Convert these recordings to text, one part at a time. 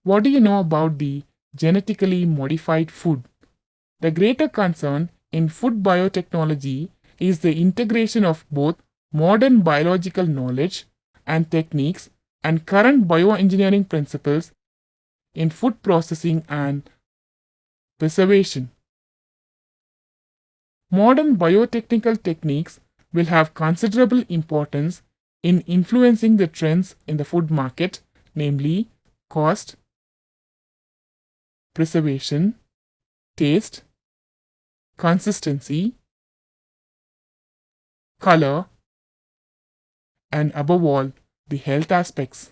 What do you know about the genetically modified food? The greater concern in food biotechnology is the integration of both modern biological knowledge and techniques and current bioengineering principles in food processing and preservation. Modern biotechnical techniques will have considerable importance in influencing the trends in the food market, namely cost, preservation, taste, consistency, color, and above all, the health aspects.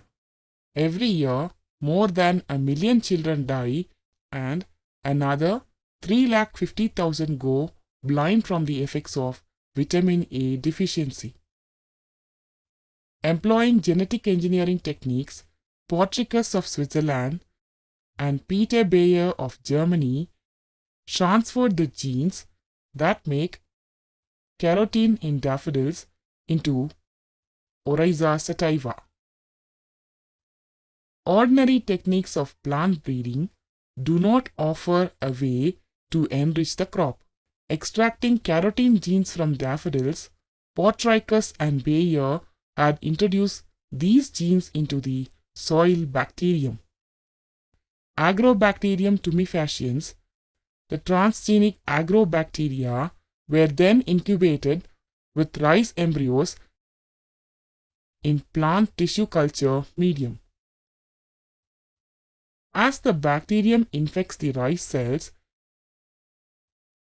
Every year, more than 1 million children die and another 350,000 go blind from the effects of vitamin A deficiency. Employing genetic engineering techniques, Portricus of Switzerland and Peter Bayer of Germany transferred the genes that make carotene in daffodils into Oryza sativa. Ordinary techniques of plant breeding do not offer a way to enrich the crop. Extracting carotene genes from daffodils, Portricus and Bayer had introduced these genes into the soil bacterium. Agrobacterium tumefaciens, the transgenic agrobacteria, were then incubated with rice embryos in plant tissue culture medium. As the bacterium infects the rice cells,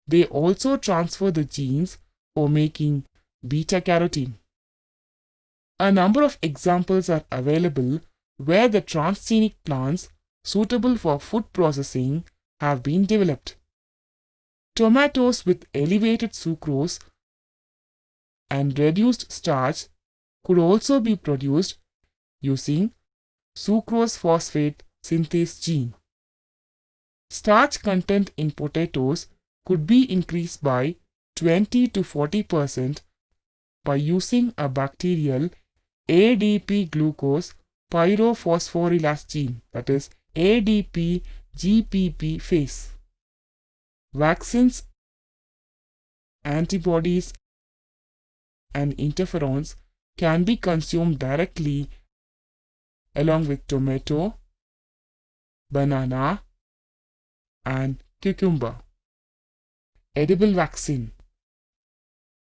they also transfer the genes for making beta carotene. A number of examples are available where the transgenic plants suitable for food processing have been developed. Tomatoes with elevated sucrose and reduced starch could also be produced using sucrose phosphate synthase gene. Starch content in potatoes could be increased by 20 to 40% by using a bacterial ADP glucose pyrophosphorylase gene, that is ADP GPP phase. Vaccines, antibodies, and interferons can be consumed directly along with tomato, banana, and cucumber. Edible vaccine.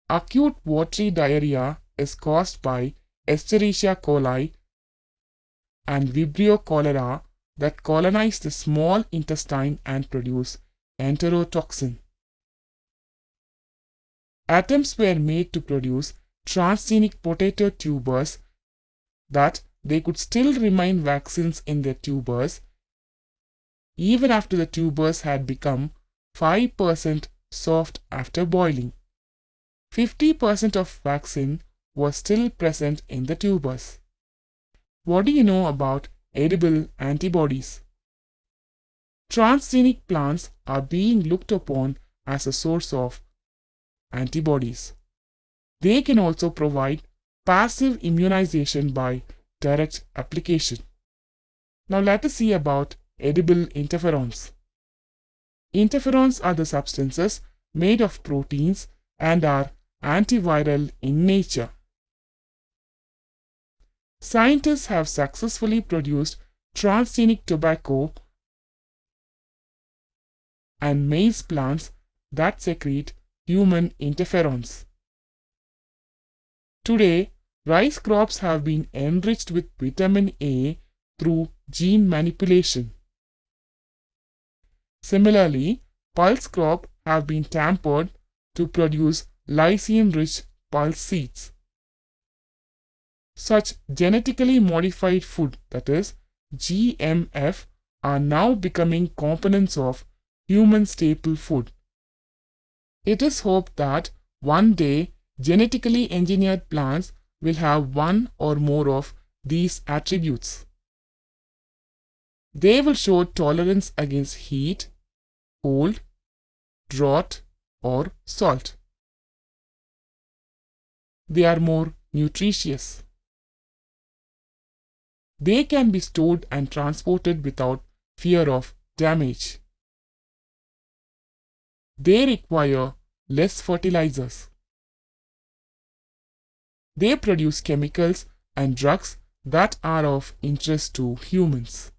Acute watery diarrhea is caused by Escherichia coli and Vibrio cholera that colonize the small intestine and produce enterotoxin. Attempts were made to produce transgenic potato tubers that they could still remain vaccines in their tubers even after the tubers had become 5% soft after boiling. 50% of vaccine was still present in the tubers. What do you know about edible antibodies? Transgenic plants are being looked upon as a source of antibodies. They can also provide passive immunization by direct application. Now let us see about edible interferons. Interferons are the substances made of proteins and are antiviral in nature. Scientists have successfully produced transgenic tobacco and maize plants that secrete human interferons. Today, rice crops have been enriched with vitamin A through gene manipulation. Similarly, pulse crops have been tampered to produce lysine-rich pulse seeds. Such genetically modified food, that is, GMF, are now becoming components of human staple food. It is hoped that one day genetically engineered plants will have one or more of these attributes. They will show tolerance against heat, cold, drought, or salt. They are more nutritious. They can be stored and transported without fear of damage. They require less fertilizers. They produce chemicals and drugs that are of interest to humans.